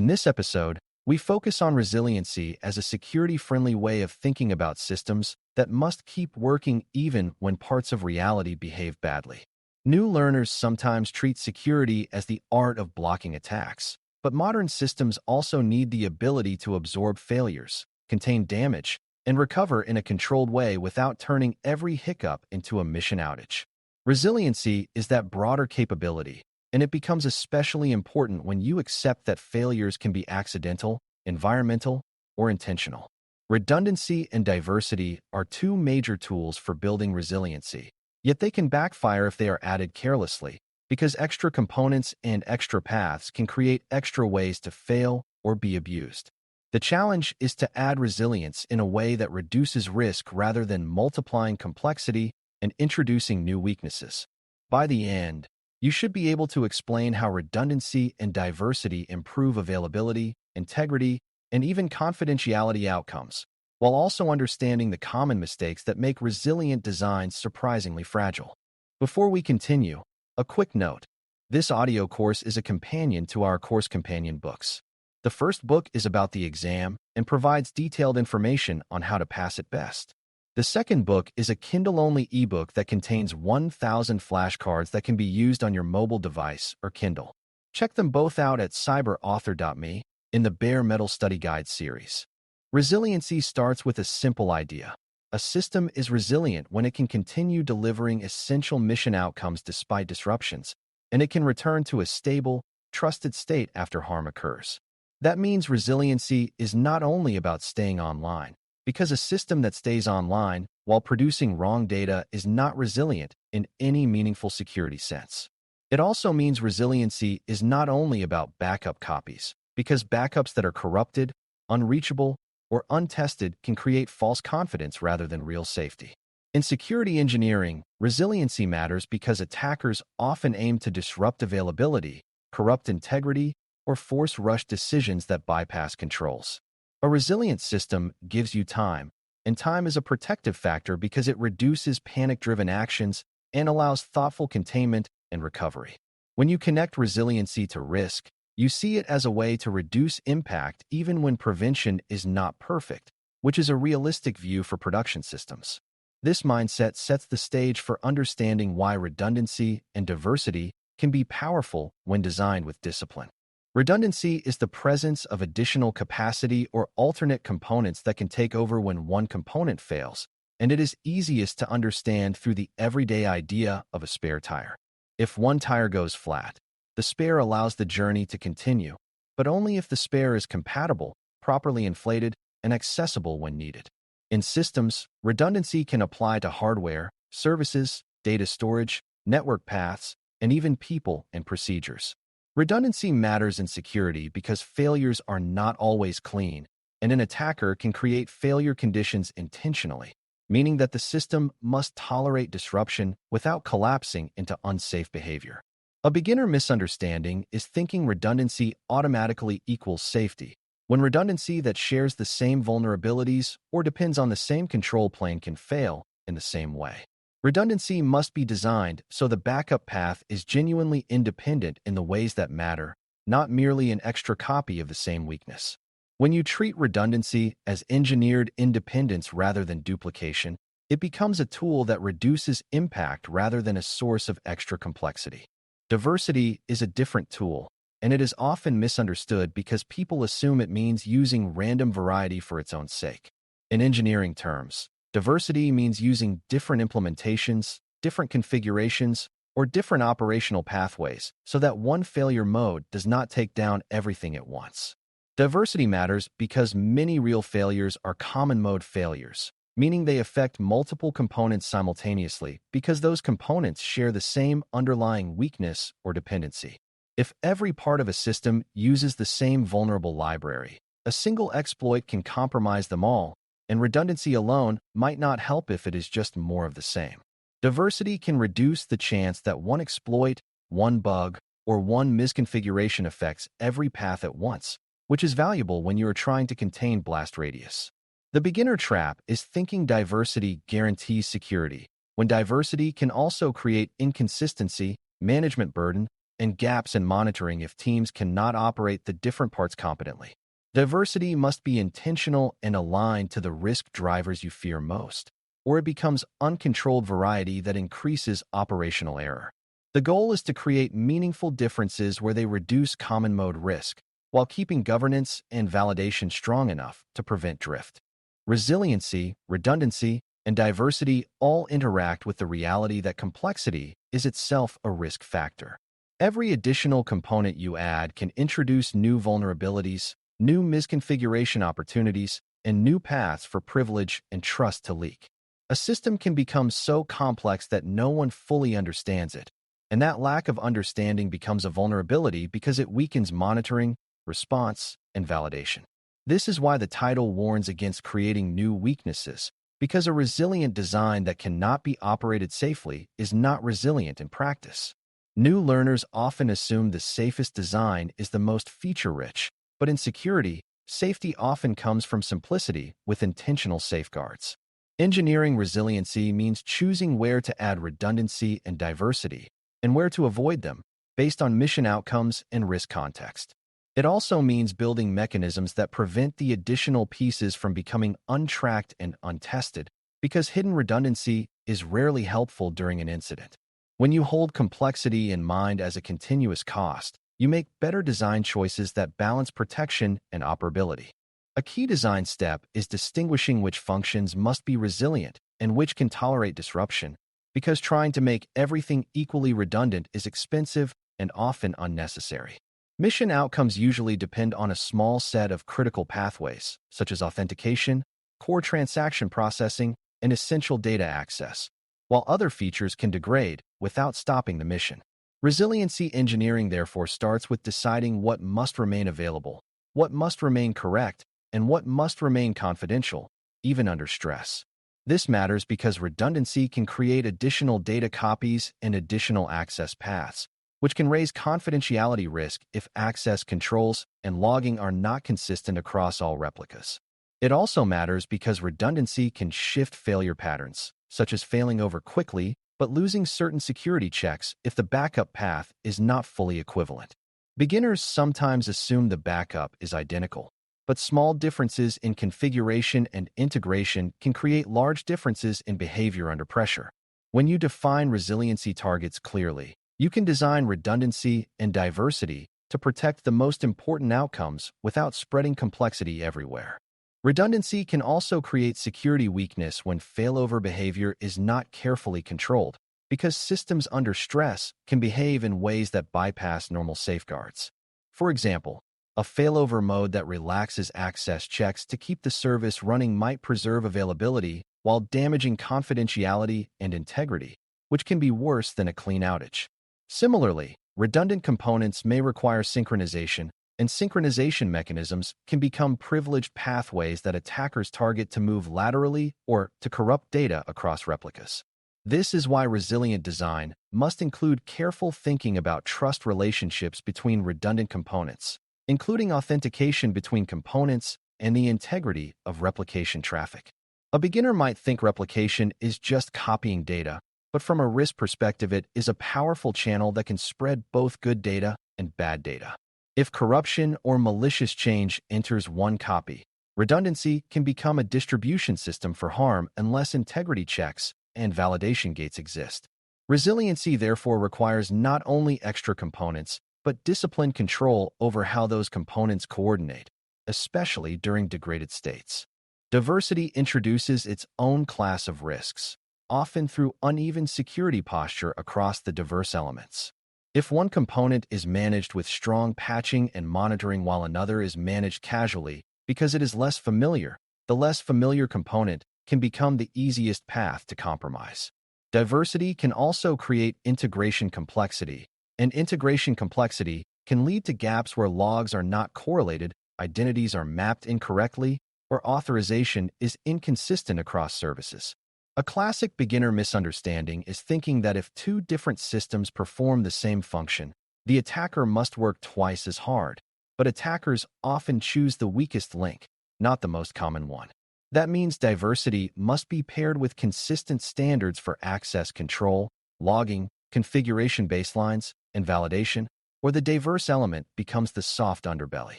In this episode, we focus on resiliency as a security-friendly way of thinking about systems that must keep working even when parts of reality behave badly. New learners sometimes treat security as the art of blocking attacks, but modern systems also need the ability to absorb failures, contain damage, and recover in a controlled way without turning every hiccup into a mission outage. Resiliency is that broader capability, and it becomes especially important when you accept that failures can be accidental, environmental, or intentional. Redundancy and diversity are two major tools for building resiliency, yet they can backfire if they are added carelessly, because extra components and extra paths can create extra ways to fail or be abused. The challenge is to add resilience in a way that reduces risk rather than multiplying complexity and introducing new weaknesses. By the end, you should be able to explain how redundancy and diversity improve availability, integrity, and even confidentiality outcomes, while also understanding the common mistakes that make resilient designs surprisingly fragile. Before we continue, a quick note. This audio course is a companion to our course companion books. The first book is about the exam and provides detailed information on how to pass it best. The second book is a Kindle-only ebook that contains 1,000 flashcards that can be used on your mobile device or Kindle. Check them both out at Cyber.Author.me in the Bare Metal Study Guide series. Resiliency starts with a simple idea. A system is resilient when it can continue delivering essential mission outcomes despite disruptions, and it can return to a stable, trusted state after harm occurs. That means resiliency is not only about staying online, because a system that stays online while producing wrong data is not resilient in any meaningful security sense. It also means resiliency is not only about backup copies, because backups that are corrupted, unreachable, or untested can create false confidence rather than real safety. In security engineering, resiliency matters because attackers often aim to disrupt availability, corrupt integrity, or force rush decisions that bypass controls. A resilient system gives you time, and time is a protective factor because it reduces panic-driven actions and allows thoughtful containment and recovery. When you connect resiliency to risk, you see it as a way to reduce impact even when prevention is not perfect, which is a realistic view for production systems. This mindset sets the stage for understanding why redundancy and diversity can be powerful when designed with discipline. Redundancy is the presence of additional capacity or alternate components that can take over when one component fails, and it is easiest to understand through the everyday idea of a spare tire. If one tire goes flat, the spare allows the journey to continue, but only if the spare is compatible, properly inflated, and accessible when needed. In systems, redundancy can apply to hardware, services, data storage, network paths, and even people and procedures. Redundancy matters in security because failures are not always clean, and an attacker can create failure conditions intentionally, meaning that the system must tolerate disruption without collapsing into unsafe behavior. A beginner misunderstanding is thinking redundancy automatically equals safety, when redundancy that shares the same vulnerabilities or depends on the same control plane can fail in the same way. Redundancy must be designed so the backup path is genuinely independent in the ways that matter, not merely an extra copy of the same weakness. When you treat redundancy as engineered independence rather than duplication, it becomes a tool that reduces impact rather than a source of extra complexity. Diversity is a different tool, and it is often misunderstood because people assume it means using random variety for its own sake. In engineering terms, diversity means using different implementations, different configurations, or different operational pathways so that one failure mode does not take down everything at once. Diversity matters because many real failures are common mode failures, meaning they affect multiple components simultaneously because those components share the same underlying weakness or dependency. If every part of a system uses the same vulnerable library, a single exploit can compromise them all, and redundancy alone might not help if it is just more of the same. Diversity can reduce the chance that one exploit, one bug, or one misconfiguration affects every path at once, which is valuable when you are trying to contain blast radius. The beginner trap is thinking diversity guarantees security, when diversity can also create inconsistency, management burden, and gaps in monitoring if teams cannot operate the different parts competently. Diversity must be intentional and aligned to the risk drivers you fear most, or it becomes uncontrolled variety that increases operational error. The goal is to create meaningful differences where they reduce common mode risk, while keeping governance and validation strong enough to prevent drift. Resiliency, redundancy, and diversity all interact with the reality that complexity is itself a risk factor. Every additional component you add can introduce new vulnerabilities, new misconfiguration opportunities, and new paths for privilege and trust to leak. A system can become so complex that no one fully understands it, and that lack of understanding becomes a vulnerability because it weakens monitoring, response, and validation. This is why the title warns against creating new weaknesses, because a resilient design that cannot be operated safely is not resilient in practice. New learners often assume the safest design is the most feature-rich, but in security, safety often comes from simplicity with intentional safeguards. Engineering resiliency means choosing where to add redundancy and diversity, and where to avoid them, based on mission outcomes and risk context. It also means building mechanisms that prevent the additional pieces from becoming untracked and untested, because hidden redundancy is rarely helpful during an incident. When you hold complexity in mind as a continuous cost, you make better design choices that balance protection and operability. A key design step is distinguishing which functions must be resilient and which can tolerate disruption, because trying to make everything equally redundant is expensive and often unnecessary. Mission outcomes usually depend on a small set of critical pathways, such as authentication, core transaction processing, and essential data access, while other features can degrade without stopping the mission. Resiliency engineering therefore starts with deciding what must remain available, what must remain correct, and what must remain confidential, even under stress. This matters because redundancy can create additional data copies and additional access paths, which can raise confidentiality risk if access controls and logging are not consistent across all replicas. It also matters because redundancy can shift failure patterns, such as failing over quickly but losing certain security checks if the backup path is not fully equivalent. Beginners sometimes assume the backup is identical, but small differences in configuration and integration can create large differences in behavior under pressure. When you define resiliency targets clearly, you can design redundancy and diversity to protect the most important outcomes without spreading complexity everywhere. Redundancy can also create security weakness when failover behavior is not carefully controlled, because systems under stress can behave in ways that bypass normal safeguards. For example, a failover mode that relaxes access checks to keep the service running might preserve availability while damaging confidentiality and integrity, which can be worse than a clean outage. Similarly, redundant components may require synchronization, and synchronization mechanisms can become privileged pathways that attackers target to move laterally or to corrupt data across replicas. This is why resilient design must include careful thinking about trust relationships between redundant components, including authentication between components and the integrity of replication traffic. A beginner might think replication is just copying data, but from a risk perspective, it is a powerful channel that can spread both good data and bad data. If corruption or malicious change enters one copy, redundancy can become a distribution system for harm unless integrity checks and validation gates exist. Resiliency therefore requires not only extra components, but disciplined control over how those components coordinate, especially during degraded states. Diversity introduces its own class of risks, often through uneven security posture across the diverse elements. If one component is managed with strong patching and monitoring while another is managed casually because it is less familiar, the less familiar component can become the easiest path to compromise. Diversity can also create integration complexity, and integration complexity can lead to gaps where logs are not correlated, identities are mapped incorrectly, or authorization is inconsistent across services. A classic beginner misunderstanding is thinking that if two different systems perform the same function, the attacker must work twice as hard, but attackers often choose the weakest link, not the most common one. That means diversity must be paired with consistent standards for access control, logging, configuration baselines, and validation, or the diverse element becomes the soft underbelly.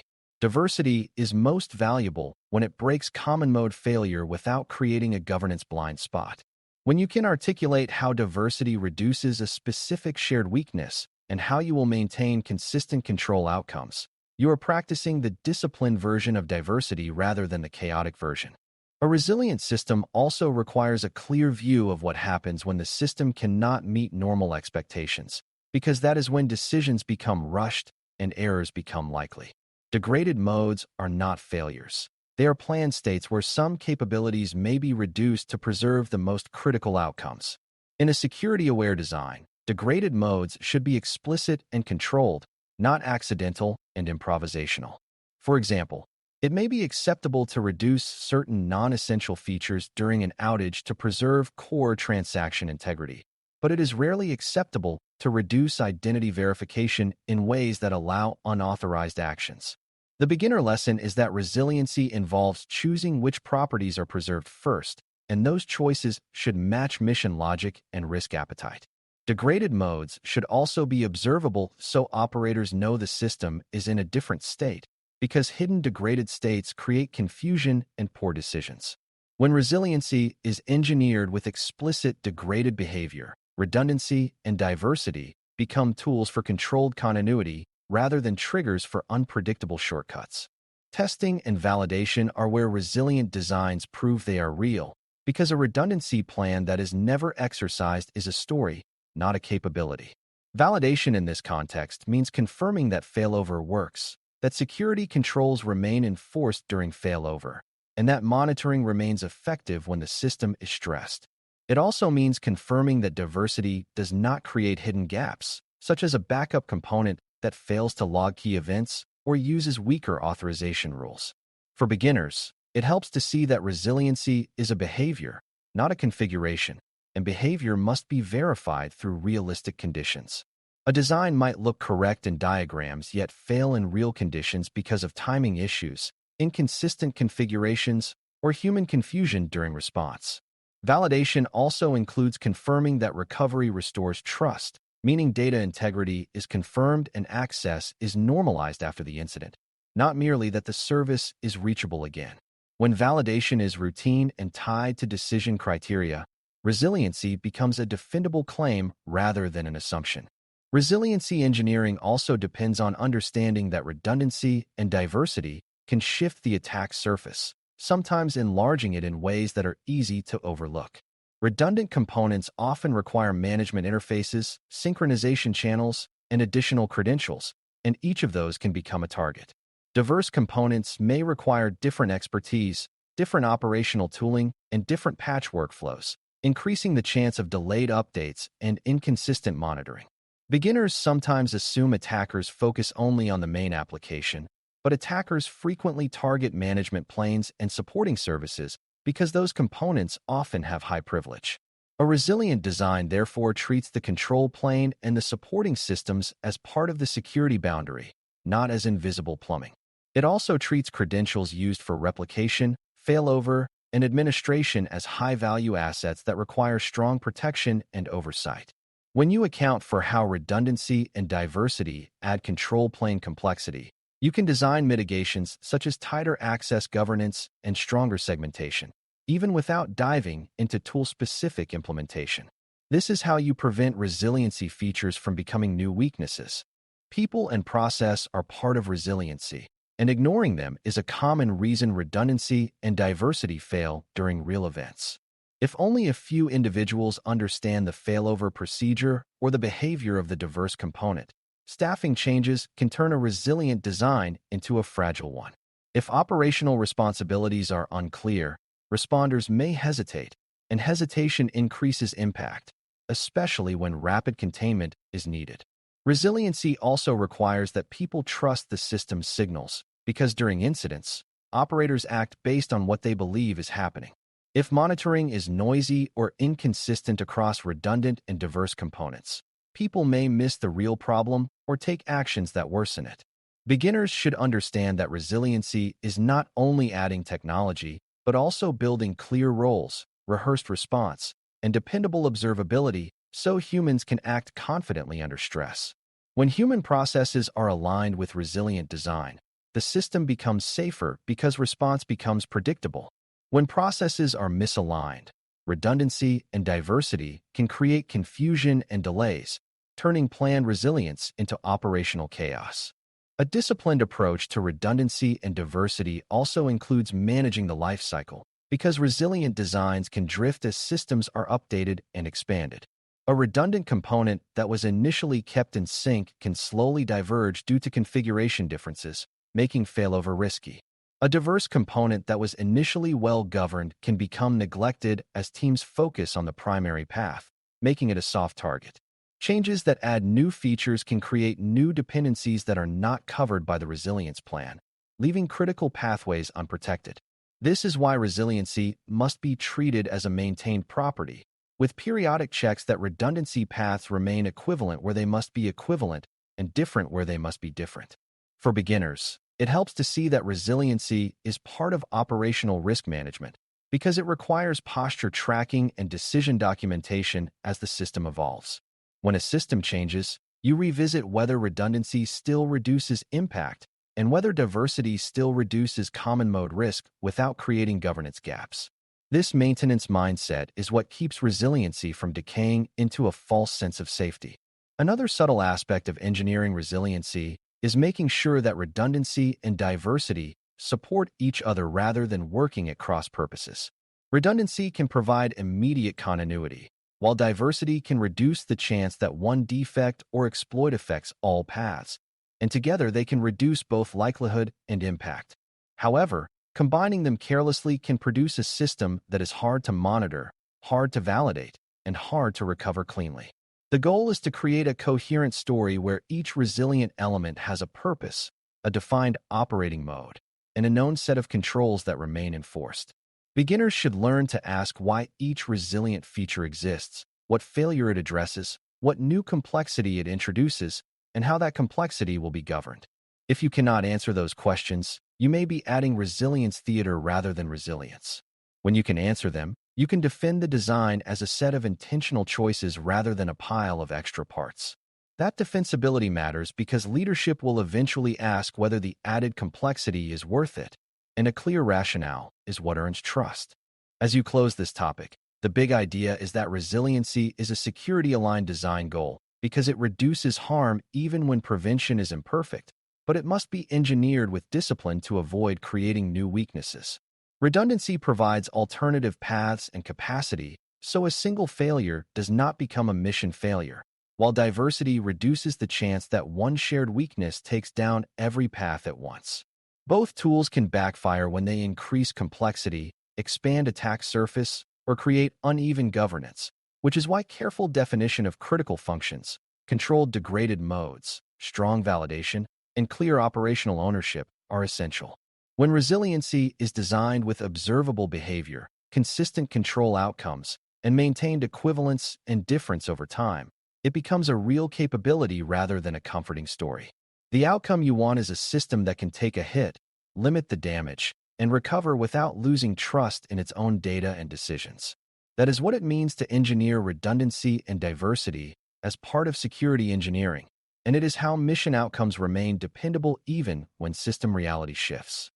Diversity is most valuable when it breaks common mode failure without creating a governance blind spot. When you can articulate how diversity reduces a specific shared weakness and how you will maintain consistent control outcomes, you are practicing the disciplined version of diversity rather than the chaotic version. A resilient system also requires a clear view of what happens when the system cannot meet normal expectations, because that is when decisions become rushed and errors become likely. Degraded modes are not failures. They are planned states where some capabilities may be reduced to preserve the most critical outcomes. In a security-aware design, degraded modes should be explicit and controlled, not accidental and improvisational. For example, it may be acceptable to reduce certain non-essential features during an outage to preserve core transaction integrity, but it is rarely acceptable to reduce identity verification in ways that allow unauthorized actions. The beginner lesson is that resiliency involves choosing which properties are preserved first, and those choices should match mission logic and risk appetite. Degraded modes should also be observable so operators know the system is in a different state, because hidden degraded states create confusion and poor decisions. When resiliency is engineered with explicit degraded behavior, redundancy and diversity become tools for controlled continuity rather than triggers for unpredictable shortcuts. Testing and validation are where resilient designs prove they are real, because a redundancy plan that is never exercised is a story, not a capability. Validation in this context means confirming that failover works, that security controls remain enforced during failover, and that monitoring remains effective when the system is stressed. It also means confirming that diversity does not create hidden gaps, such as a backup component that fails to log key events or uses weaker authorization rules. For beginners, it helps to see that resiliency is a behavior, not a configuration, and behavior must be verified through realistic conditions. A design might look correct in diagrams yet fail in real conditions because of timing issues, inconsistent configurations, or human confusion during response. Validation also includes confirming that recovery restores trust, meaning data integrity is confirmed and access is normalized after the incident, not merely that the service is reachable again. When validation is routine and tied to decision criteria, resiliency becomes a defendable claim rather than an assumption. Resiliency engineering also depends on understanding that redundancy and diversity can shift the attack surface, sometimes enlarging it in ways that are easy to overlook. Redundant components often require management interfaces, synchronization channels, and additional credentials, and each of those can become a target. Diverse components may require different expertise, different operational tooling, and different patch workflows, increasing the chance of delayed updates and inconsistent monitoring. Beginners sometimes assume attackers focus only on the main application, but attackers frequently target management planes and supporting services because those components often have high privilege. A resilient design therefore treats the control plane and the supporting systems as part of the security boundary, not as invisible plumbing. It also treats credentials used for replication, failover, and administration as high-value assets that require strong protection and oversight. When you account for how redundancy and diversity add control plane complexity, you can design mitigations such as tighter access governance and stronger segmentation, even without diving into tool-specific implementation. This is how you prevent resiliency features from becoming new weaknesses. People and process are part of resiliency, and ignoring them is a common reason redundancy and diversity fail during real events. If only a few individuals understand the failover procedure or the behavior of the diverse component, staffing changes can turn a resilient design into a fragile one. If operational responsibilities are unclear, responders may hesitate, and hesitation increases impact, especially when rapid containment is needed. Resiliency also requires that people trust the system's signals, because during incidents, operators act based on what they believe is happening. If monitoring is noisy or inconsistent across redundant and diverse components, people may miss the real problem or take actions that worsen it. Beginners should understand that resiliency is not only adding technology, but also building clear roles, rehearsed response, and dependable observability so humans can act confidently under stress. When human processes are aligned with resilient design, the system becomes safer because response becomes predictable. When processes are misaligned, redundancy and diversity can create confusion and delays, turning planned resilience into operational chaos. A disciplined approach to redundancy and diversity also includes managing the life cycle, because resilient designs can drift as systems are updated and expanded. A redundant component that was initially kept in sync can slowly diverge due to configuration differences, making failover risky. A diverse component that was initially well-governed can become neglected as teams focus on the primary path, making it a soft target. Changes that add new features can create new dependencies that are not covered by the resilience plan, leaving critical pathways unprotected. This is why resiliency must be treated as a maintained property, with periodic checks that redundancy paths remain equivalent where they must be equivalent and different where they must be different. For beginners, it helps to see that resiliency is part of operational risk management because it requires posture tracking and decision documentation as the system evolves. When a system changes, you revisit whether redundancy still reduces impact and whether diversity still reduces common mode risk without creating governance gaps. This maintenance mindset is what keeps resiliency from decaying into a false sense of safety. Another subtle aspect of engineering resiliency is making sure that redundancy and diversity support each other rather than working at cross purposes. Redundancy can provide immediate continuity, while diversity can reduce the chance that one defect or exploit affects all paths, and together they can reduce both likelihood and impact. However, combining them carelessly can produce a system that is hard to monitor, hard to validate, and hard to recover cleanly. The goal is to create a coherent story where each resilient element has a purpose, a defined operating mode, and a known set of controls that remain enforced. Beginners should learn to ask why each resilient feature exists, what failure it addresses, what new complexity it introduces, and how that complexity will be governed. If you cannot answer those questions, you may be adding resilience theater rather than resilience. When you can answer them, you can defend the design as a set of intentional choices rather than a pile of extra parts. That defensibility matters because leadership will eventually ask whether the added complexity is worth it, and a clear rationale is what earns trust. As you close this topic, the big idea is that resiliency is a security-aligned design goal because it reduces harm even when prevention is imperfect, but it must be engineered with discipline to avoid creating new weaknesses. Redundancy provides alternative paths and capacity, so a single failure does not become a mission failure, while diversity reduces the chance that one shared weakness takes down every path at once. Both tools can backfire when they increase complexity, expand attack surface, or create uneven governance, which is why careful definition of critical functions, controlled degraded modes, strong validation, and clear operational ownership are essential. When resiliency is designed with observable behavior, consistent control outcomes, and maintained equivalence and difference over time, it becomes a real capability rather than a comforting story. The outcome you want is a system that can take a hit, limit the damage, and recover without losing trust in its own data and decisions. That is what it means to engineer redundancy and diversity as part of security engineering, and it is how mission outcomes remain dependable even when system reality shifts.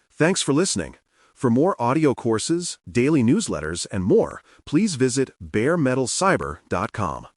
Thanks for listening. For more audio courses, daily newsletters, and more, please visit baremetalcyber.com.